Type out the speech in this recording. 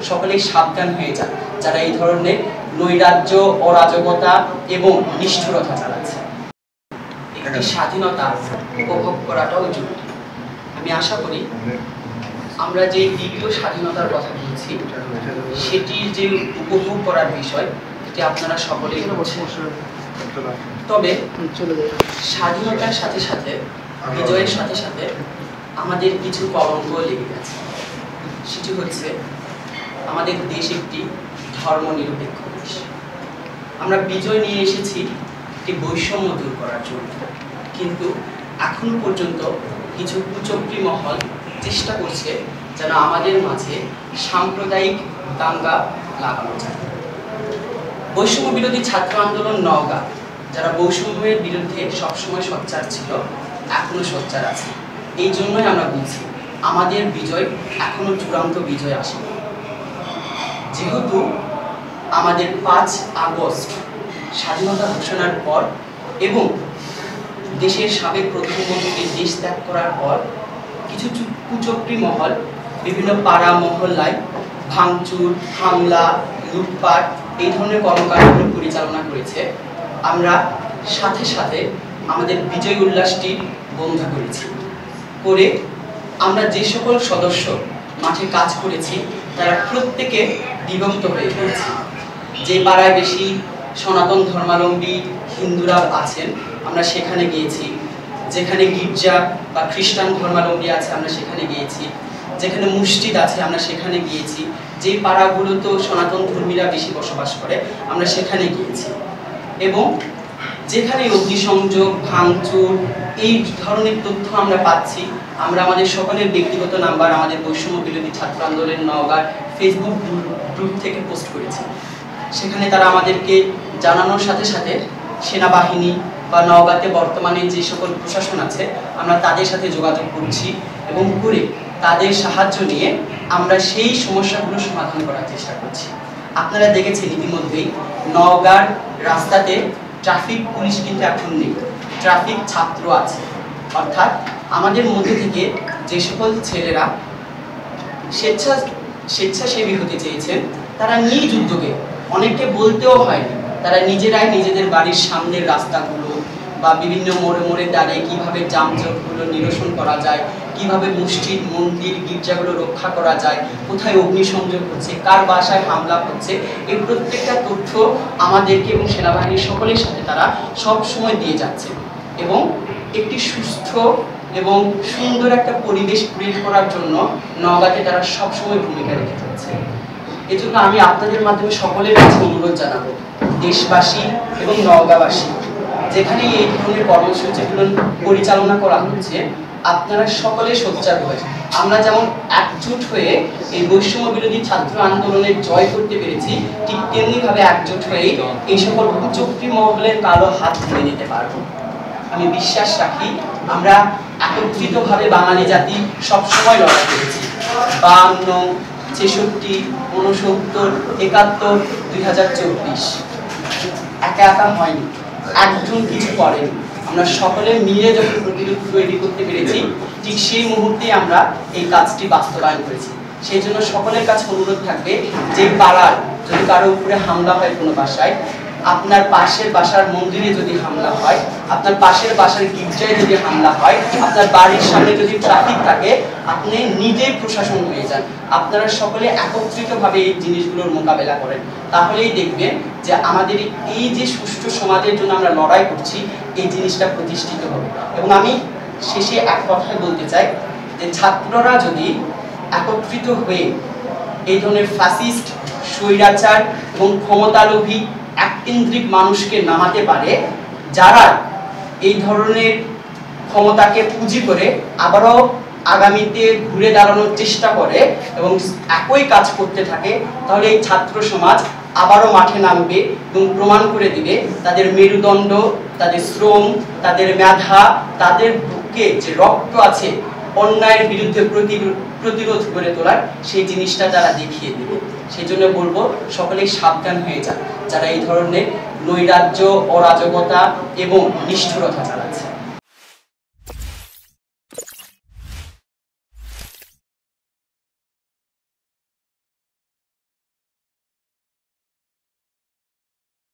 সকলেই সাবধান হয়ে যান যারা এই ধরনের নৈরাজ্য, অরাজকতা এবং নিষ্ঠুরতা চালাচ্ছে। একটি স্বাধীনতা উপভোগ করাটাও জরুরি। আমি আশা করি আমরা যে দীর্ঘ স্বাধীনতার কথা বলছি সেটির যে উপভোগ করার বিষয় এটি আপনারা সকলেই করছেন। তবে স্বাধীনতার সাথে সাথে, বিজয়ের সাথে সাথে আমাদের কিছু কলঙ্ক লেগে গেছে। সেটি হচ্ছে আমাদের দেশ একটি ধর্মনিরপেক্ষ দেশ। আমরা বিজয় নিয়ে এসেছি একটি বৈষম্য দূর করার জন্য, কিন্তু এখনো পর্যন্ত কিছু কুচক্রী মহল চেষ্টা করছে যেন আমাদের মাঝে সাম্প্রদায়িক দাঙ্গা লাগানো যায়। বৈষম্য বিরোধী ছাত্র আন্দোলন নওগাঁ যারা বৈষম্যের বিরুদ্ধে সবসময় সোচ্চার ছিল, এখনো সোচ্চার আছে। এই জন্যই আমরা বলছি আমাদের বিজয় এখনো চূড়ান্ত বিজয় আসেনি। যেহেতু আমাদের 5 আগস্ট স্বাধীনতা ঘোষণার পর এবং দেশের সাবেক প্রধানমন্ত্রী দেশ ত্যাগ করার পর কিছু কুচক্রী মহল বিভিন্ন পাড়া মহল্লায় ভাঙচুর, হামলা, লুটপাট এই ধরনের কর্মকাণ্ডগুলো পরিচালনা করেছে। আমরা সাথে সাথে আমাদের বিজয় উল্লাসটি বন্ধ করেছি। করে আমরা যে সকল সদস্য মাঠে কাজ করেছি তারা প্রত্যেকে বিভক্ত হয়ে পড়েছি। যে পাড়ায় বেশি সনাতন ধর্মাবলম্বী হিন্দুরা আছেন আমরা সেখানে গিয়েছি, যেখানে গির্জা বা খ্রিস্টান ধর্মাবলম্বী আছে আমরা সেখানে গিয়েছি, যেখানে মসজিদ আছে আমরা সেখানে গিয়েছি, যে পাড়াগুলোতে সনাতন ধর্মীরা বেশি বসবাস করে আমরা সেখানে গিয়েছি। এবং যেখানে অগ্নিসংযোগ, ভাঙচুর এই ধরনের তথ্য আমরা পাচ্ছি, আমরা আমাদের সকলের ব্যক্তিগত নাম্বার আমাদের বৈষম্য বিরোধী ছাত্র আন্দোলন নওগাঁর ফেসবুক গ্রুপ থেকে পোস্ট করেছি। সেখানে তারা আমাদেরকে জানানোর সাথে সাথে সেনাবাহিনী বা নওগাঁতে বর্তমানে যে সকল প্রশাসন আছে আমরা তাদের সাথে যোগাযোগ করছি এবং করে তাদের সাহায্য নিয়ে আমরা সেই সমস্যাগুলো সমাধান করার চেষ্টা করছি। আপনারা দেখেছেন ইতিমধ্যেই নওগাঁর রাস্তাতে ট্রাফিক পুলিশ কিন্তু এখন নেই, ট্রাফিক ছাত্র আছে। অর্থাৎ আমাদের মধ্যে থেকে যে সকল ছেলেরা স্বেচ্ছাসেবী হতে চেয়েছেন তারা নিজ উদ্যোগে, অনেককে বলতেও হয়নি, তারা নিজেরাই নিজেদের বাড়ির সামনের রাস্তাগুলো বা বিভিন্ন মোড়ে মোড়ে দাঁড়িয়ে কীভাবে যানজটগুলো নিরসন করা যায়, কিভাবে মসজিদ, মন্দির, গির্জাগুলো রক্ষা করা যায়, কোথায় অগ্নিসংযোগ হচ্ছে, কার বাসায় হামলা হচ্ছে, এই প্রত্যেকটা তথ্য আমাদেরকে এবং সেনাবাহিনীর সকলের সাথে তারা সব সময় দিয়ে যাচ্ছে এবং একটি সুস্থ এবং সুন্দর একটা পরিবেশ ক্রিয়েট করার জন্য নওগাঁতে তারা সবসময় ভূমিকা রেখে যাচ্ছে। এজন্য আমি আপনাদের মাধ্যমে সকলের কাছে অনুরোধ জানাবো, দেশবাসী এবং নওগাঁবাসী যেখানে এই ধরনের কর্মসূচিগুলো পরিচালনা করা হচ্ছে আপনারা সকলে সোচ্চার হয়ে, আমরা যেমন একজোট হয়ে এই বৈষম্য বিরোধী ছাত্র আন্দোলনের জয় করতে পেরেছি, ঠিক তেমনিভাবে একজোট হয়ে এই সকল কুচক্রী মহলের কালো হাত ধরে নিতে পারব। আমি বিশ্বাস রাখি আমরা একত্রিতভাবে বাঙালি জাতি সবসময় লড়াই করেছি। 52, 66, 69, 71, 2024 একা একা হয়নি, একজন কিছু করেনি। আমরা সকলে মিলে যখন প্রতিরোধ তৈরি করতে পেরেছি ঠিক সেই মুহূর্তে আমরা এই কাজটি বাস্তবায়ন করেছি। সেই জন্য সকলের কাছে অনুরোধ থাকবে, যে পাড়ার যদি কারো উপরে হামলা হয় কোনো বাসায়, আপনার পাশের বাসার মন্দিরে যদি হামলা হয়, আপনার পাশের বাসার গির্জায় যদি হামলা হয়, আপনার বাড়ির সামনে যদি ট্রাফিক থাকে, আপনি নিজেই প্রশাসন হয়ে যান। আপনারা সকলে একত্রিতভাবে এই জিনিসগুলোর মোকাবেলা করেন, তাহলেই দেখবেন যে আমাদের এই যে সুষ্ঠু সমাজের জন্য আমরা লড়াই করছি এই জিনিসটা প্রতিষ্ঠিত হবে। এবং আমি শেষে এক কথাই বলতে চাই যে ছাত্ররা যদি একত্রিত হয়ে এই ধরনের ফ্যাসিস্ট, স্বৈরাচার এবং ক্ষমতালোভী এককেন্দ্রিক মানুষকে নামাতে পারে, যারা এই ধরনের ক্ষমতাকে পুঁজি করে আবারও আগামীতে ঘুরে দাঁড়ানোর চেষ্টা করে এবং একই কাজ করতে থাকে, তাহলে এই ছাত্র সমাজ আবারও মাঠে নামবে এবং প্রমাণ করে দিবে তাদের মেরুদণ্ড, তাদের শ্রম, তাদের মেধা, তাদের বুকে যে রক্ত আছে অন্যায়ের বিরুদ্ধে প্রতিরোধ গড়ে তোলার, সেই জিনিসটা তারা দেখিয়ে দেবে। সেই জন্য বলবো সকলেই সাবধান হয়ে যান যারা এই ধরনের নৈরাজ্য, অরাজকতা এবং নিষ্ঠুরতা চালাচ্ছে।